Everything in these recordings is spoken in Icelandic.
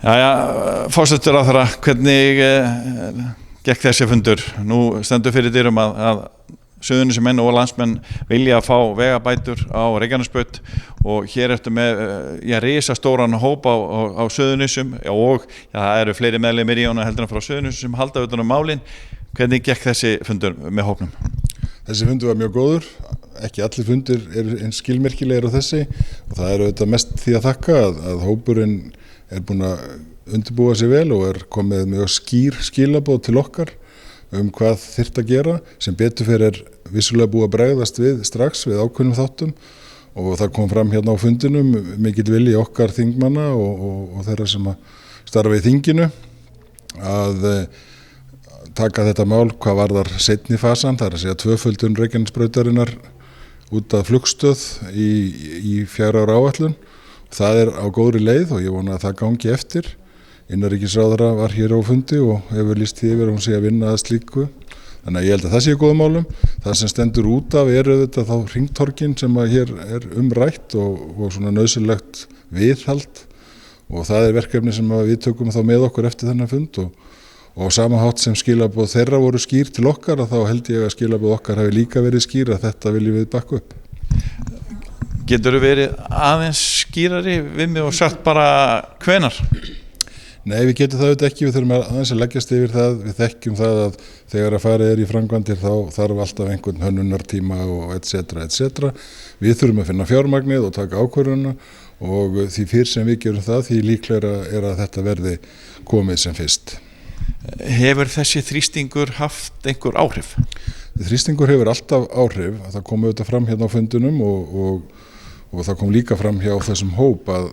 Forsætisráðherra, hvernig gekk þessi fundur? Nú stendur fyrir dyrum að Suðurnesjamenn og landsmenn vilja fá vegabætur á Reykjanesbraut og hér ertu með risastóran hóp á Suðurnesjum og það eru fleiri meðlimir í honum heldur en frá Suðurnesjum sem halda utan málin. Hvernig gekk þessi fundur með hópnum? Þessi fundur var mjög góður. Ekki allir fundir eru eins skilmerkilegir á þessi og það eru auðvitað mest því að þakka að hópurinn búinn að undirbúa sig vel og komið mjög skýr skilaboð til okkar hvað þyrfti að gera, sem betur fyrir vissulega búið að bregðast við strax við ákveðnum þáttum og það kom fram hérna á fundinum mikill vilji okkar þingmanna og þeirra sem að starfa í þinginu að taka þetta mál hvað varðar seinni fasan, það að segja tvöföldun Reykjanesbrautarinnar út af flugstöð í 4 ára áætlun. Það á góðri leið og ég vona að það gangi eftir. Innanríkisráðherra var hér á fundi og hefur lýst því yfir að hún sé að vinna að slíku. Þannig að ég held að það sé góða málum. Það sem stendur út af þetta þá hringtorgin sem að hér umrætt og svona nauðsynlegt viðhald og það verkefni sem að við tökum þá með okkur eftir þennan fund og sama hátt sem skilaboð þeirra voru skýr til okkar að þá held ég að skilaboð okkar hafi líka verið skýr að þetta viljum við bakka upp. Getur þú verið aðeins skýrari við mig og sagt bara hvenær? Nei, við getum það auðvitað ekki, við þurfum aðeins að leggjast yfir það, við þekkjum það að þegar að farið í framkvæmdir þá þarf alltaf einhvern hönnunartíma og etc. Við þurfum að finna fjármagnið og taka ákvörðunina og því fyrr sem við gerum það, því líklegra að þetta verði komið sem fyrst. Hefur þessi þrýstingur haft einhver áhrif? Þrýstingur hefur alltaf áhrif, það kom auðvitað fram hérna á fundunum og það kom líka fram hjá þessum hóp að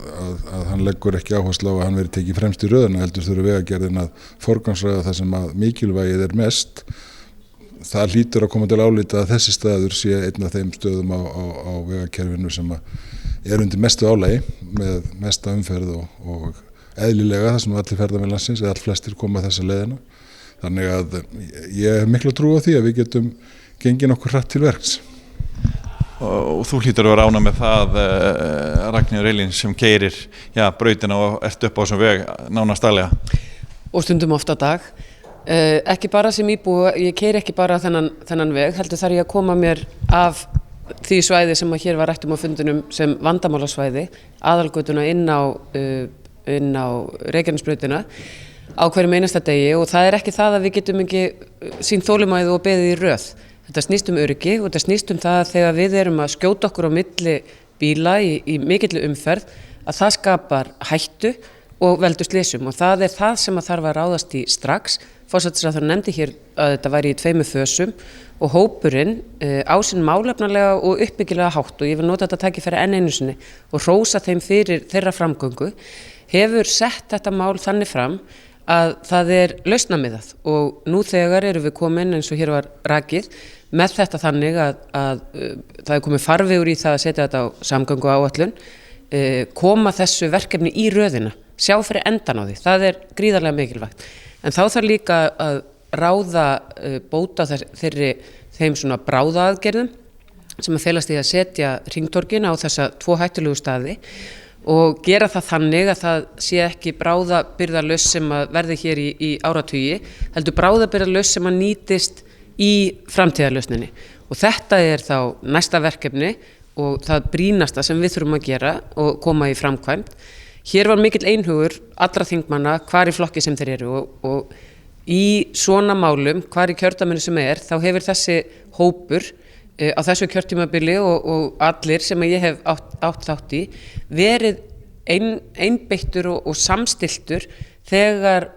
hann leggur ekki áherslu á að hann verið tekið fremst í röðina, heldur þurfi Vegagerðin að forgangsraða það sem að mikilvægið mest. Það hlýtur að koma til álita að þessi staður sé einn af þeim stöðum á vegakerfinu sem að undir mestu álagi með mesta umferð og eðlilega það sem allir ferðamenn landsins eða flestir koma þessa leiðina. Þannig að ég hef mikla trú á því að við getum gengið nokkuð hratt til verks. Og þú hlýtur að vera ánægð með það, Ragnheiður Elín, sem keyrir brautina og ert upp á þessum veg nánast daglega? Og stundum oft á dag. Ekki bara sem íbúi, ég keyri ekki bara þennan veg, heldur þarf ég að koma mér af því svæði sem að hér var rætt á fundinum sem vandamálasvæði, aðalgötuna inn á Reykjanesbrautina á hverjum einasta degi og það ekki það að við getum ekki sýnt þolinmæði og beðið í röð. Þetta snýst öryggi og þetta snýst það að þegar við erum að skjóta okkur á milli bíla í mikilli umferð að það skapar hættu og veldur slysum og það það sem að þarf að ráðast í strax. Forsætisráðherra nefndi hér að þetta væri í 2 fösum og hópurinn á sinn málefnalega og uppbyggilega hátt og ég vil nota þetta tækifæri enn einu sinni og hrósa þeim fyrir þeirra framgöngu, hefur sett þetta mál þannig fram að það lausnamiðað og nú þegar erum við komin eins og hér var rakið með þetta þannig að það komið farvegur í það að setja þetta á samgönguáætlun, koma þessu verkefni í röðina, sjá fyrir endan á því, það gríðarlega mikilvægt. En þá þarf líka að ráða bóta þeim svona bráðaaðgerðum sem að felast í að setja hringtorgin á þessa 2 hættulegu staði og gera það þannig að það sé ekki bráðabirgðalaust sem að verði hér í áratugi, heldur bráðabirgðalaust sem að nýtist í framtíðarlausninni. Og þetta þá næsta verkefni og það brýnasta sem við þurfum að gera og koma í framkvæmd. Hér var mikill einhugur allra þingmanna hvar í flokki sem þeir eru og í svona málum, hvar í kjördæminu sem þá hefur þessi hópur á þessu kjörtímabili og allir sem ég hef átt þátt í verið einbeittur og samstilltur þegar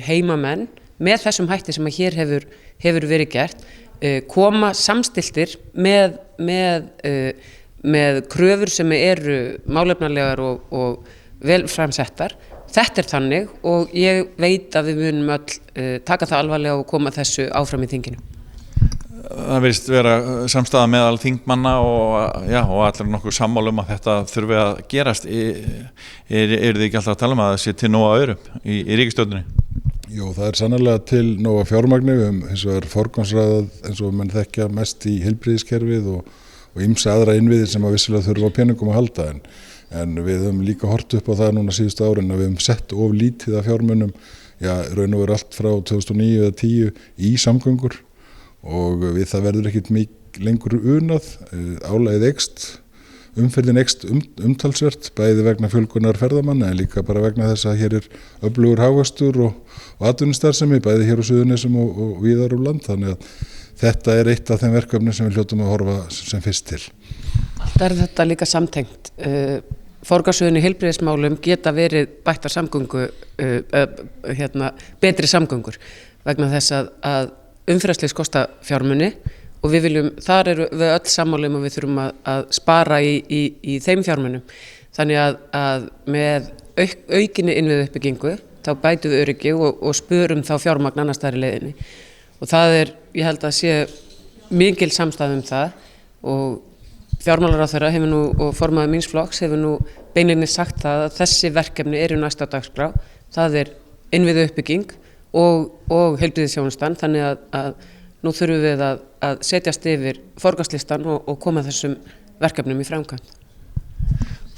heimamenn með þessum hætti sem að hér hefur verið gert koma samstilltir með kröfur sem eru málefnalegar og vel framsettar. Þetta þannig og ég veit að við munum öll taka það alvarlega og koma þessu áfram í þinginu. Það virðist vera samstaða meðal þingmanna og allir nokkuð sammála að þetta þurfi að gerast. Þið ekki alltaf að tala að það sé til nóga aurum í ríkisstjórninni? Jú, það sannarlega til nóga fjármagni, eins og forgangsraðað eins og menn þekkja mest í heilbrigðiskerfið og ýmsa aðra innviðir sem að vissulega þurfa á peningum að halda en við höfum líka hort upp á það núna síðustu árin að við höfum sett of lítið af fjármunum, raun og veru allt frá 2009 eða 10 í samgöngur og við það verður ekkit lengur unað, álagið eykst, umferðin eykst umtalsvert, bæði vegna fjölgunar ferðamanna en líka bara vegna þess að hér öflugur hagvöxtur og atvinnustarfsemi, bæði hér á Suðurnesjum og víðar um land, þannig að þetta eitt af þeim verkefni sem við hljótum að horfa sem fyrst til. Þetta líka samtengt. Forgangsröðun í heilbrigðismálum geta verið bættar samgöngu, betri samgöngur vegna þess að umferðarslys kosta fjármuni og þar eru við öll sammála og við þurfum að spara í þeim fjármunum. Þannig að með aukinni innviðauppbyggingu þá bætum við öryggi og spörum þá fjármagn annars staðar í leiðinni. Og það ég held að sé mikil samstæða um það og fjármálaráðherra hefur nú og formaður míns flokks hefur nú beinlínis sagt það að þessi verkefni eru næst á dagskrá. Það innviðauppbygging og heilbrigðisþjónustan, þannig að nú þurfum við að setjast yfir forgangslistan og koma þessum verkefnum í framkvæmd.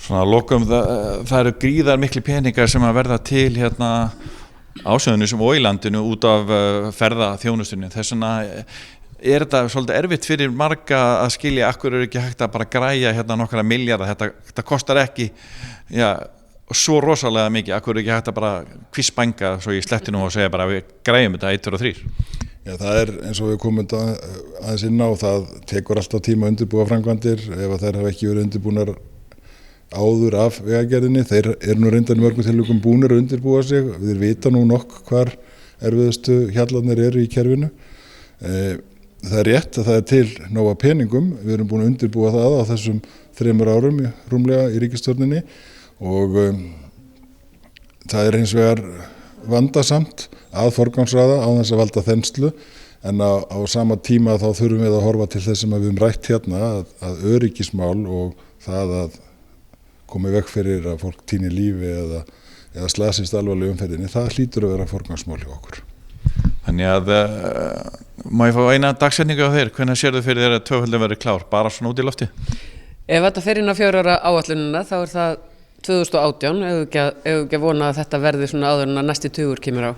Svona lokum, það eru gríðar mikli peningar sem að verða til á Suðurnesjum og í landinu út af ferðaþjónustunni. Þess vegna þetta svolítið erfitt fyrir marga að skilja akkur ekki hægt að bara græja nokkra milljarða. Þetta kostar ekki svo rosalega mikið, akkur ekki hægt að bara kvissbænga svo í slettinu og segja bara við græjum þetta 1, 2 og 3. Það eins og við komum aðeins inn á, það tekur alltaf tíma að undirbúa framkvæmdir ef þær hafa ekki verið undirbúnar áður af vegagerðinni. Þeir nú reyndar í mörgum tilvikum búnir að undirbúa sig, við vita nú nokk hvar erfiðustu hjallarnir eru í kerfinu. Það rétt að það til nóga peningum, við erum búin að undirbúa það á þessum 3 árum rúmlega í ríkisstjórninni og það hins vegar vandasamt að forgangsraða á þess að valda þenslu en á sama tíma þá þurfum við að horfa til þess sem við höfum rætt að öryggismál og það að koma í veg fyrir að fólk týni lífi eða slasist alvarlega umferðinni, það hlýtur að vera forgangsmál hjá okkur. Þannig að má ég fá eina dagsetningu á þér, hvenær sérðu fyrir þér að tvöföldin verði klár, bara svona út í lofti? Ef þetta fer inn á 4 ára áætlunina þá það 2018, ef ekki að vona að þetta verði svona áður en að næsti tugur kemur á.